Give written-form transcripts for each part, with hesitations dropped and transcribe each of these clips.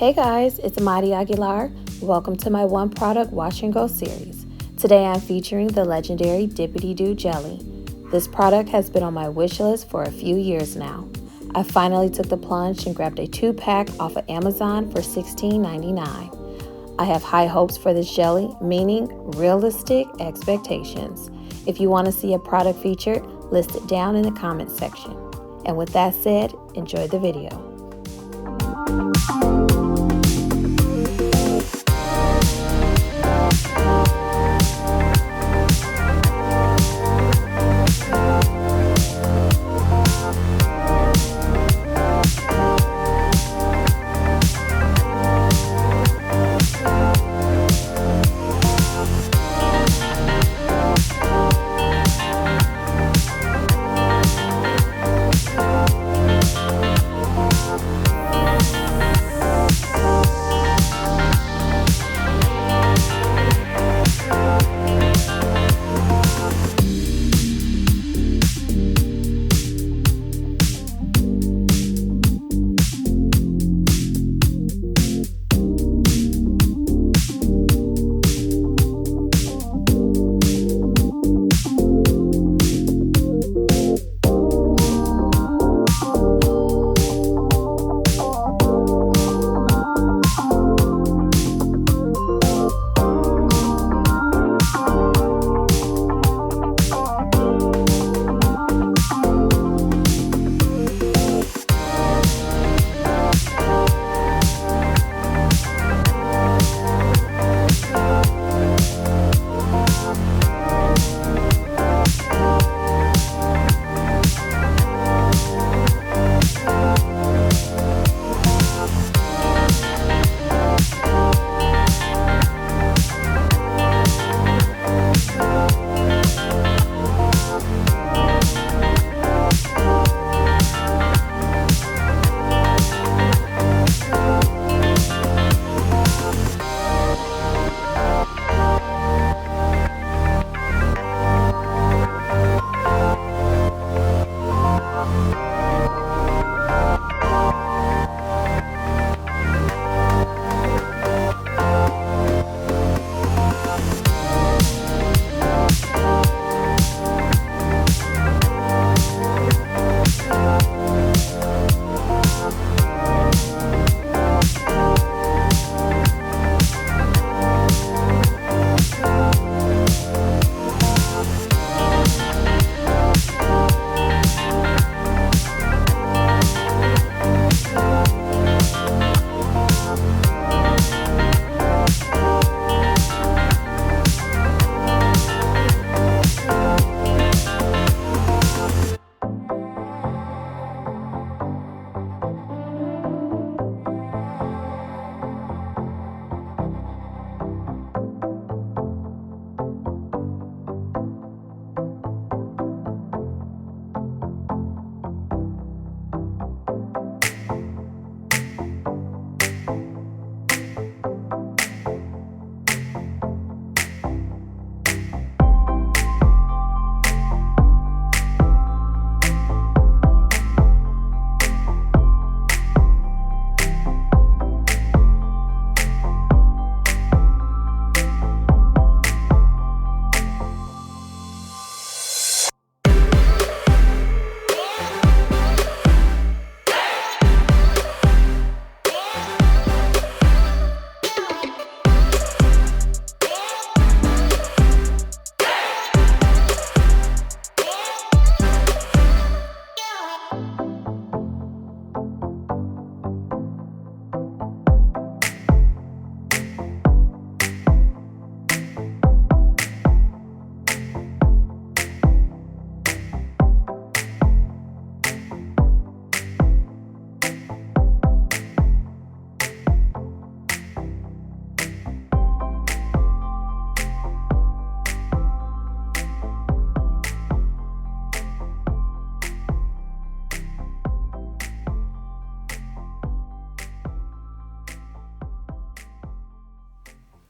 Hey guys, it's Madi Aguilar. Welcome to my one product wash and go series. Today I'm featuring the legendary Dippity-Do jelly. This product has been on my wish list for a few years now. I finally took the plunge and grabbed a 2-pack off of Amazon for $16.99. I have high hopes for this jelly, meaning realistic expectations. If you want to see a product featured, list it down in the comments section. And with that said, enjoy the video.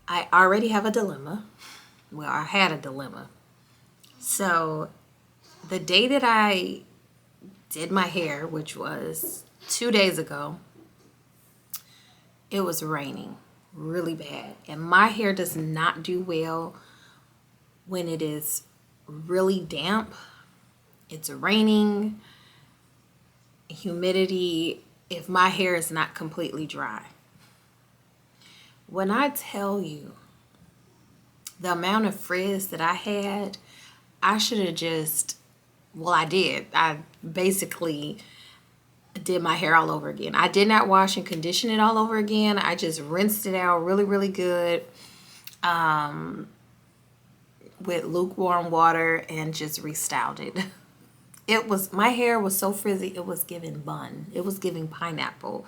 I already have a dilemma. Well, I had a dilemma. So the day that I did my hair, which was 2 days ago, it was raining really bad. And my hair does not do well when it is really damp. It's raining, humidity, if my hair is not completely dry. When I tell you the amount of frizz that I had, I should have just, well, I did. I basically did my hair all over again. I did not wash and condition it all over again. I just rinsed it out really, really good with lukewarm water and just restyled it. It was, my hair was so frizzy, it was giving bun. It was giving pineapple.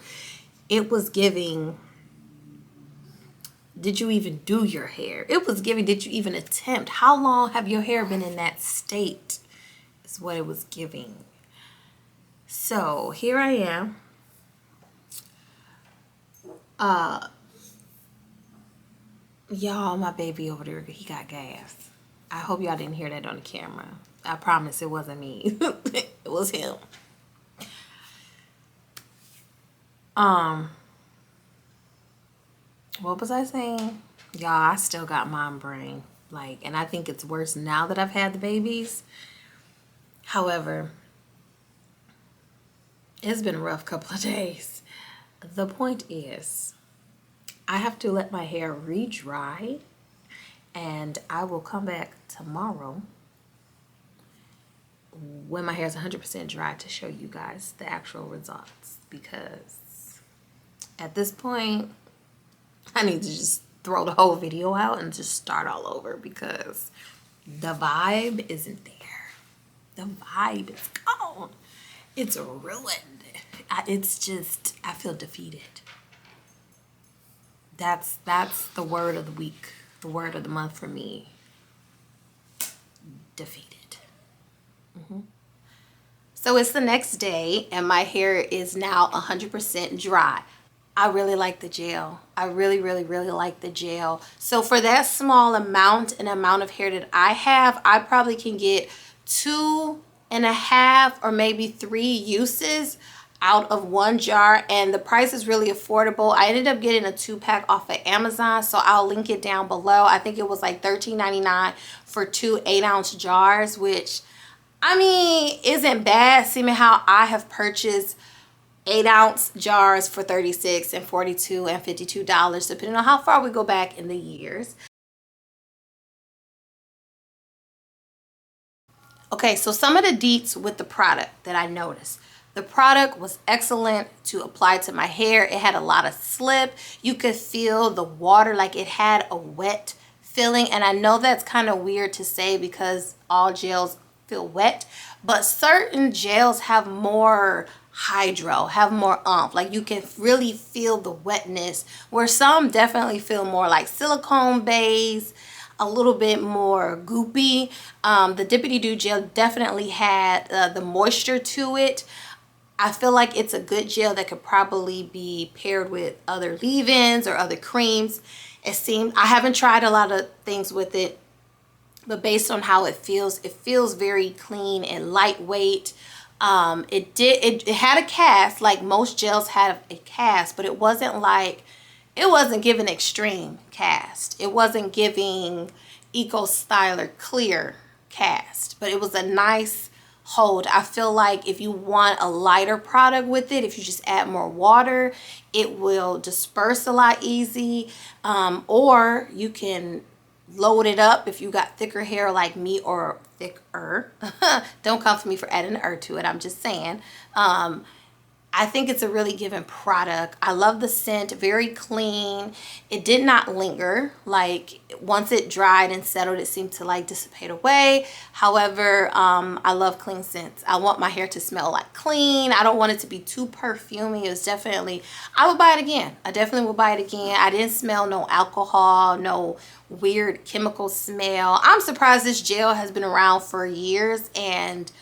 It was giving, did you even do your hair? It was giving, did you even attempt? How long have your hair been in that state? Is what it was giving. So here I am. Y'all, my baby over there, he got gas. I hope y'all didn't hear that on the camera. I promise it wasn't me. It was him. What was I saying? Y'all, I still got mom brain. Like, and I think it's worse now that I've had the babies. However, it's been a rough couple of days. The point is, I have to let my hair re-dry, and I will come back tomorrow when my hair is 100% dry to show you guys the actual results, because at this point I need to just throw the whole video out and just start all over, because the vibe isn't there. The vibe is gone. It's ruined. It's just, I feel defeated. That's the word of the week, the word of the month for me. Defeated. So it's the next day and my hair is now 100% dry. I really like the gel. I really, really, really like the gel. So for that small amount of hair that I have, I probably can get 2.5 or maybe 3 uses out of one jar, and the price is really affordable. I ended up getting a 2-pack off of Amazon, so I'll link it down below. I think it was like $13.99 for 2 8-ounce jars, which, I mean, isn't bad, seeing how I have purchased 8-ounce jars for $36 and $42 and $52, depending on how far we go back in the years. Okay, so some of the deets with the product that I noticed. The product was excellent to apply to my hair. It had a lot of slip. You could feel the water, like it had a wet feeling. And I know that's kind of weird to say because all gels feel wet, but certain gels have more hydro, have more oomph. Like you can really feel the wetness, where some definitely feel more like silicone based, a little bit more goopy. The Dippity-Do gel definitely had the moisture to it. I feel like it's a good gel that could probably be paired with other leave-ins or other creams. It seems, I haven't tried a lot of things with it, but based on how it feels very clean and lightweight. It had a cast, like most gels have a cast, but it wasn't giving extreme cast. It wasn't giving Eco Styler clear cast, but it was a nice hold. I feel like if you want a lighter product with it, if you just add more water, it will disperse a lot easy, or you can load it up if you got thicker hair like me, or thicker. Don't come for me for adding an to it, I'm just saying. I think it's a really given product. I love the scent, very clean. It did not linger. Like once it dried and settled, it seemed to like dissipate away. However, I love clean scents. I want my hair to smell like clean. I don't want it to be too perfumey. It's definitely, I would buy it again. I definitely would buy it again. I didn't smell no alcohol, no weird chemical smell. I'm surprised this gel has been around for years, and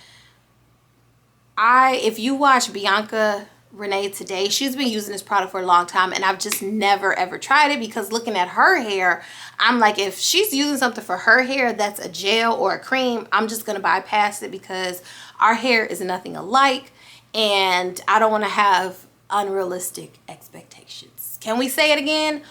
if you watch Bianca Renee Today, she's been using this product for a long time, and I've just never ever tried it, because looking at her hair, I'm like, if she's using something for her hair that's a gel or a cream, I'm just gonna bypass it, because our hair is nothing alike and I don't want to have unrealistic expectations. can we say it again?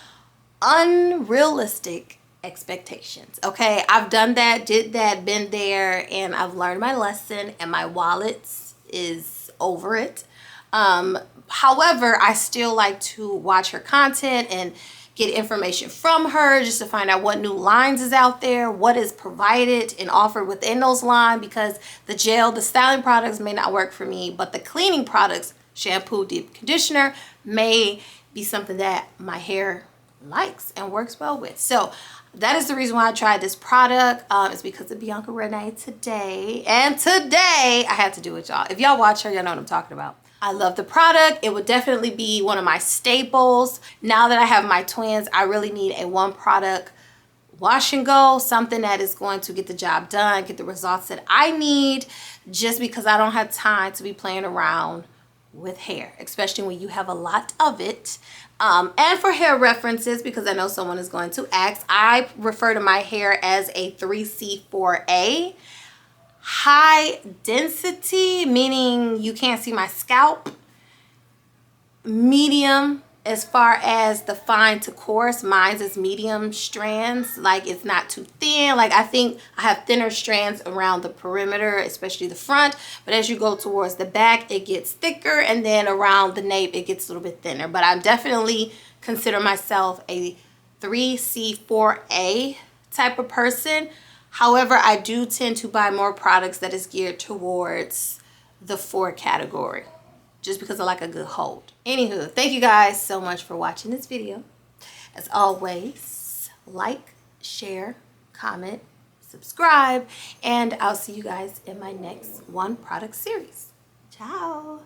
Unrealistic expectations. Okay, I've done that, did that, been there, and I've learned my lesson, and my wallet is over it. However, I still like to watch her content and get information from her just to find out what new lines is out there, what is provided and offered within those lines, because the gel, the styling products may not work for me, but the cleaning products, shampoo, deep conditioner, may be something that my hair likes and works well with. So that is the reason why I tried this product. It's because of Bianca Renee today. And today I had to do it, y'all. If y'all watch her, y'all know what I'm talking about. I love the product. It would definitely be one of my staples. Now that I have my twins, I really need a one product wash and go, something that is going to get the job done, get the results that I need, just because I don't have time to be playing around with hair, especially when you have a lot of it. And for hair references, because I know someone is going to ask, I refer to my hair as a 3C4A. High density, meaning you can't see my scalp. Medium as far as the fine to coarse. Mine's is medium strands, like it's not too thin. Like I think I have thinner strands around the perimeter, especially the front, but as you go towards the back it gets thicker, and then around the nape it gets a little bit thinner. But I definitely consider myself a 3C4A type of person. However, I do tend to buy more products that is geared towards the 4 category, just because I like a good hold. Anywho, thank you guys so much for watching this video. As always, like, share, comment, subscribe, and I'll see you guys in my next one product series. Ciao.